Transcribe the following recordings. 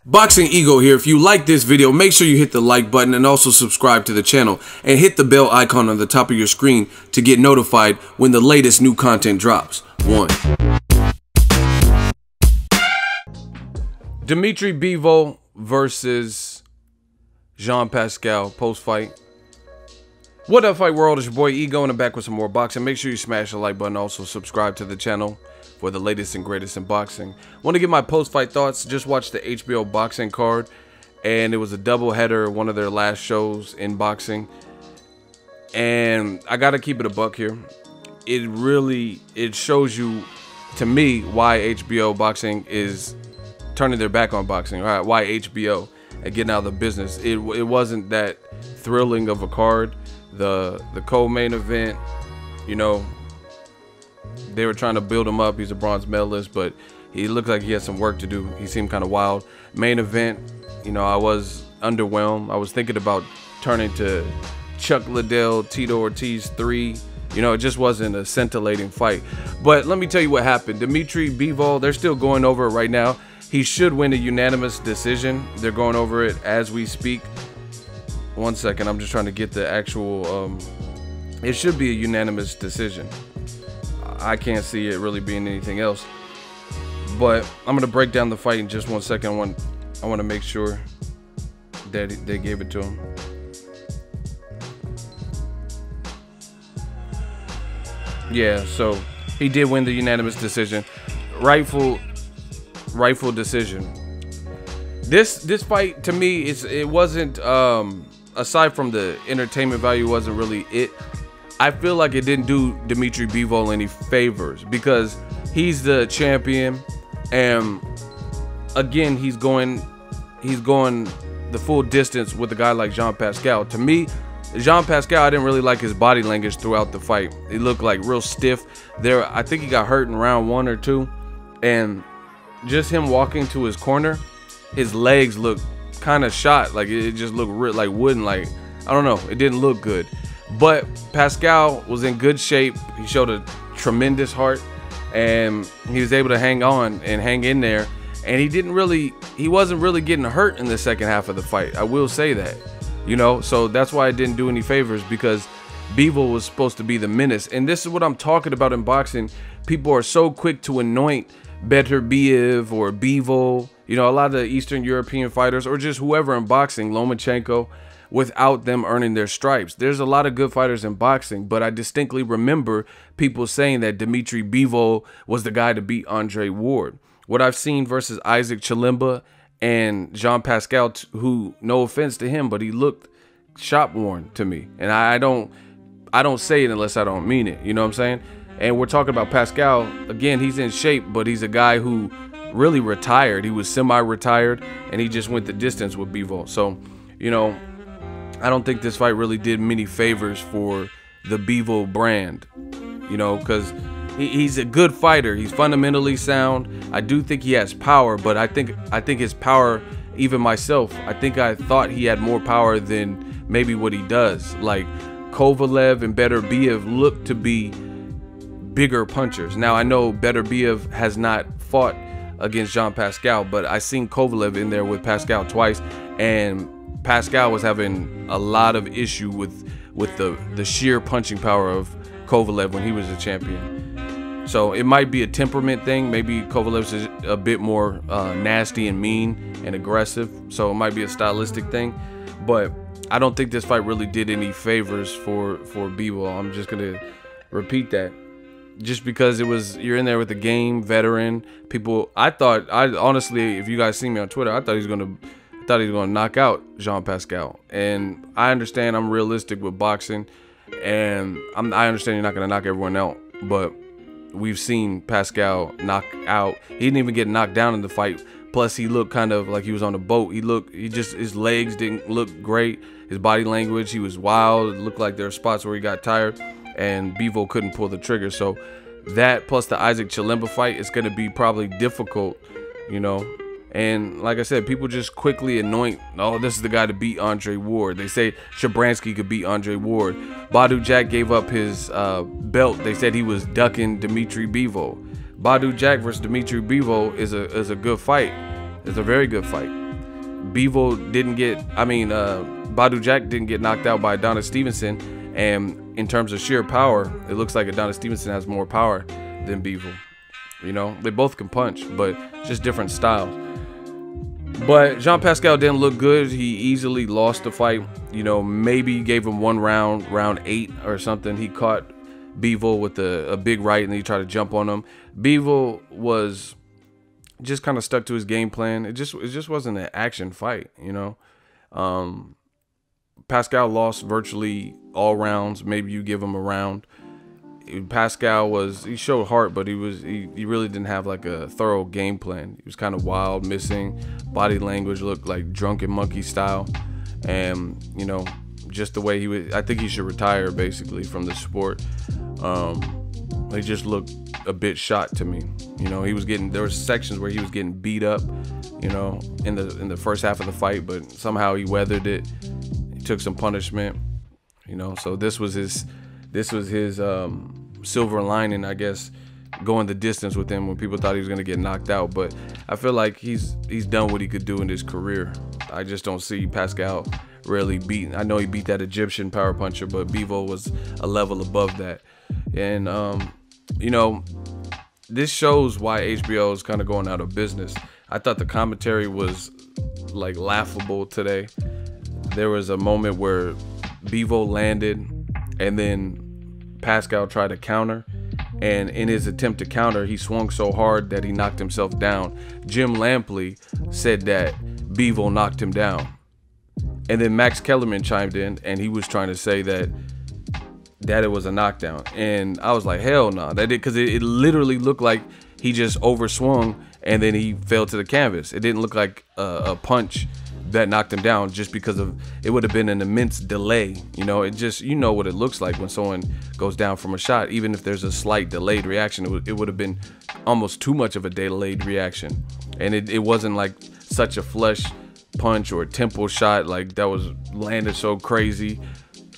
Boxing Ego here. If you like this video, make sure you hit the like button and also subscribe to the channel and hit the bell icon on the top of your screen to get notified when the latest new content drops. 1. Dmitry Bivol versus Pascal post-fight. What up, fight world? It's your boy Ego, and I'm back with some more boxing. Make sure you smash the like button, also subscribe to the channel for the latest and greatest in boxing. Want to get my post-fight thoughts? Just watched the HBO Boxing card, and it was a double header, one of their last shows in boxing. And I gotta keep it a buck here. It shows you, to me, why HBO Boxing is turning their back on boxing. Right? Why HBO and getting out of the business. It wasn't that thrilling of a card. The co-main event, you know, they were trying to build him up. He's a bronze medalist, but he looked like he had some work to do. He seemed kind of wild. Main event, you know, I was underwhelmed. I was thinking about turning to Chuck Liddell, Tito Ortiz 3. You know, it just wasn't a scintillating fight. But let me tell you what happened. Dmitry Bivol, they're still going over it right now. He should win a unanimous decision. They're going over it as we speak. 1 second, I'm just trying to get the actual, it should be a unanimous decision. I can't see it really being anything else. But I'm gonna break down the fight in just 1 second. I want to make sure that they gave it to him. Yeah, so he did win the unanimous decision. Rightful decision. This fight, to me, it wasn't, aside from the entertainment value, wasn't really it. I feel like it didn't do Dmitry Bivol any favors because he's the champion, and again, he's going the full distance with a guy like Pascal. To me, Pascal, I didn't really like his body language throughout the fight. He looked like real stiff. I think he got hurt in round 1 or 2, and just him walking to his corner, his legs looked kind of shot. Like it just looked like wooden. Like, I don't know. It didn't look good. But Pascal was in good shape. He showed a tremendous heart, and he was able to hang on and hang in there. And he wasn't really getting hurt in the second half of the fight. I will say that, you know, so that's why it didn't do any favors, because Bivol was supposed to be the menace. And this is what I'm talking about in boxing. People are so quick to anoint Bivol or Bivol, you know, a lot of the Eastern European fighters, or just whoever in boxing, Lomachenko, without them earning their stripes. There's a lot of good fighters in boxing, but I distinctly remember people saying that Dmitry Bivol was the guy to beat Andre Ward. What I've seen versus Isaac Chilemba and Pascal, who, no offense to him, but he looked shop worn to me. And I don't say it unless I don't mean it. You know what I'm saying? And we're talking about Pascal. Again, he's in shape, but he's a guy who really retired. He was semi-retired, and he just went the distance with Bivol. So, you know, I don't think this fight really did many favors for the Bivol brand, you know, because he's a good fighter. He's fundamentally sound. I do think he has power, but I think his power, even myself, I thought he had more power than maybe what he does. Like Kovalev and Beterbiev look to be bigger punchers. Now, I know Beterbiev has not fought against Pascal, but I seen Kovalev in there with Pascal twice, and Pascal was having a lot of issue with the sheer punching power of Kovalev when he was a champion. So it might be a temperament thing. Maybe Kovalev's a bit more nasty and mean and aggressive, so it might be a stylistic thing. But I don't think this fight really did any favors for Bivol. I'm just gonna repeat that, just because you're in there with the game veteran people. I honestly, if you guys see me on Twitter, I thought he was gonna knock out Pascal. And I understand I'm realistic with boxing, and I understand you're not gonna knock everyone out, but we've seen Pascal knock out. He didn't even get knocked down in the fight. Plus, he looked kind of like he was on a boat. His legs didn't look great. His body language, he was wild. It looked like there were spots where he got tired, and Bivol couldn't pull the trigger. So that, plus the Isaac Chilemba fight, is gonna be probably difficult, you know. And like I said, people just quickly anoint, oh, this is the guy to beat Andre Ward. They say Shabransky could beat Andre Ward. Badou Jack gave up his belt. They said he was ducking Dmitry Bivol. Badou Jack versus Dmitry Bivol is a good fight. It's a very good fight. Bivol didn't get, Badou Jack didn't get knocked out by Adonis Stevenson. And in terms of sheer power, it looks like Adonis Stevenson has more power than Bivol. You know, they both can punch, but just different styles. But Jean Pascal didn't look good. He easily lost the fight. You know, maybe gave him one round, round 8 or something. He caught Bivol with a big right, and he tried to jump on him. Bivol was just kind of stuck to his game plan. It just wasn't an action fight, you know. Pascal lost virtually all rounds. Maybe you give him a round. Pascal he showed heart, but he really didn't have like a thorough game plan. He was kind of wild, missing body language, looked like drunken monkey style, and you know, just the way he was. I think he should retire basically from the sport. He just looked a bit shot to me. You know, there were sections where he was getting beat up, you know, in the first half of the fight, but somehow he weathered it. He took some punishment, you know. So this was his silver lining, I guess, going the distance with him when people thought he was going to get knocked out. But I feel like he's done what he could do in his career. I just don't see Pascal really beating. I know he beat that Egyptian power puncher, but Bivol was a level above that. And you know, this shows why HBO is kind of going out of business. I thought the commentary was like laughable today. There was a moment where Bivol landed, and then Pascal tried to counter, and in his attempt to counter, he swung so hard that he knocked himself down. Jim Lampley said that Bivol knocked him down, and then Max Kellerman chimed in, and he was trying to say that it was a knockdown. And I was like, hell no, that did, because it literally looked like he just overswung and then he fell to the canvas. It didn't look like a punch that knocked him down, just because of it would have been an immense delay. You know, it just, you know what it looks like when someone goes down from a shot. Even if there's a slight delayed reaction, it would have been almost too much of a delayed reaction. And it wasn't like such a flush punch or a temple shot like that was landed so crazy.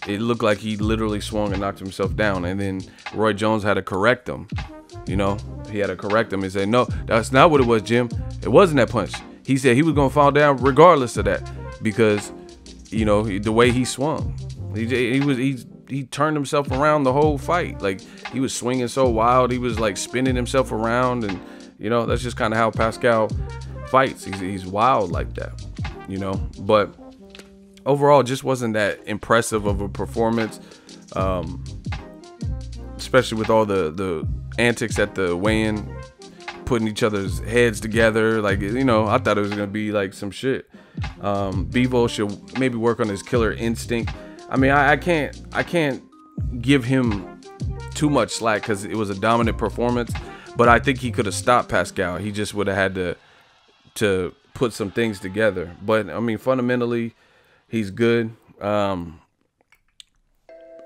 It looked like he literally swung and knocked himself down, and then Roy Jones had to correct him. You know, he had to correct him and say, no, that's not what it was, Jim. It wasn't that punch. He said he was gonna fall down regardless of that, because, you know, the way he swung, he turned himself around the whole fight. Like, he was swinging so wild, he was like spinning himself around, and you know, that's just kind of how Pascal fights. He's wild like that, you know. But overall, just wasn't that impressive of a performance, especially with all the antics at the weigh-in, putting each other's heads together. Like, you know, I thought it was gonna be like some shit. Bivol should maybe work on his killer instinct. I mean, I can't give him too much slack because it was a dominant performance, but I think he could have stopped Pascal. He just would have had to put some things together. But I mean, fundamentally, he's good. Al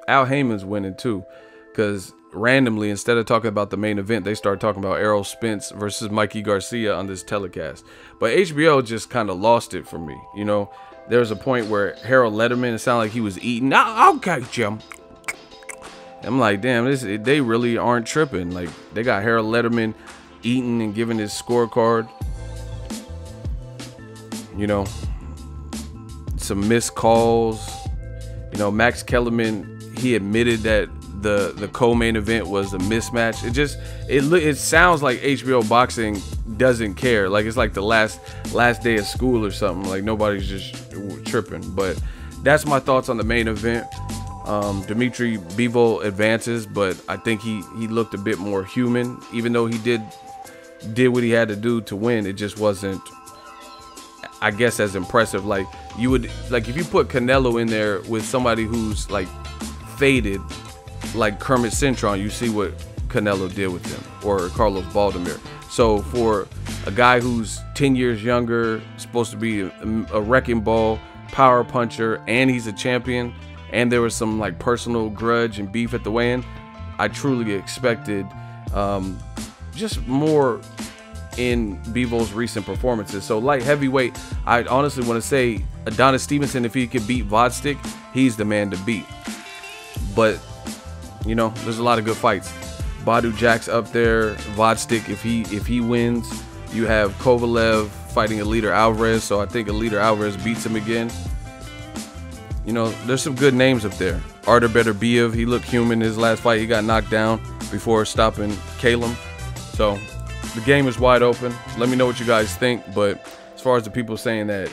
Heyman's winning too, because randomly, instead of talking about the main event, they started talking about Errol Spence versus Mikey Garcia on this telecast. But HBO just kind of lost it for me. You know, there was a point where Harold Letterman, it sounded like he was eating. Okay, Jim. I'm like, damn, they really aren't tripping. Like, they got Harold Letterman eating and giving his scorecard. You know, some missed calls. You know, Max Kellerman, he admitted that the co-main event was a mismatch. It sounds like HBO Boxing doesn't care. Like, it's like the last day of school or something. Like, nobody's just tripping. But that's my thoughts on the main event. Dmitry Bivol advances, but I think he looked a bit more human. Even though he did what he had to do to win, it just wasn't, I guess, as impressive. Like, you would, like, if you put Canelo in there with somebody who's like faded, like Kermit Cintron, you see what Canelo did with him, or Carlos Baldomir. So for a guy who's 10 years younger, supposed to be a wrecking ball, power puncher, and he's a champion, and there was some like personal grudge and beef at the weigh-in, I truly expected just more in Bivol's recent performances. So light heavyweight, I honestly want to say Adonis Stevenson, if he could beat Vodstick, he's the man to beat. But you know, there's a lot of good fights. Badou Jack's up there. Vodstick, if he wins, You have Kovalev fighting Ller Alvarez, so I think Ller Alvarez beats him again. You know, there's some good names up there. Artur Beterbiev, he looked human in his last fight. He got knocked down before stopping Callout. So the game is wide open. Let me know what you guys think. But as far as the people saying that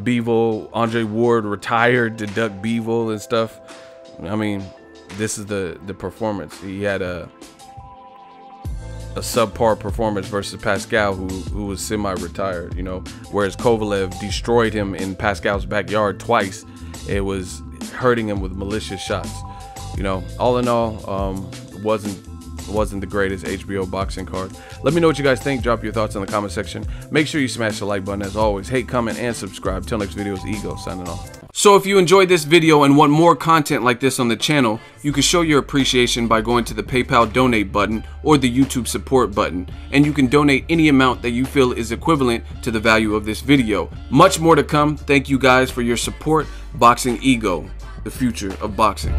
Bivol, Andre Ward retired to duck Bivol and stuff, I mean, this is the performance. He had a subpar performance versus Pascal, who was semi-retired, you know, whereas Kovalev destroyed him in Pascal's backyard twice. It was hurting him with malicious shots. You know, all in all, wasn't the greatest HBO boxing card. Let me know what you guys think. Drop your thoughts in the comment section. Make sure you smash the like button as always. Hate, comment, and subscribe. Till next video, it's Ego signing off. So if you enjoyed this video and want more content like this on the channel, you can show your appreciation by going to the PayPal donate button or the YouTube support button, and you can donate any amount that you feel is equivalent to the value of this video. Much more to come. Thank you guys for your support. Boxing Ego, the future of boxing.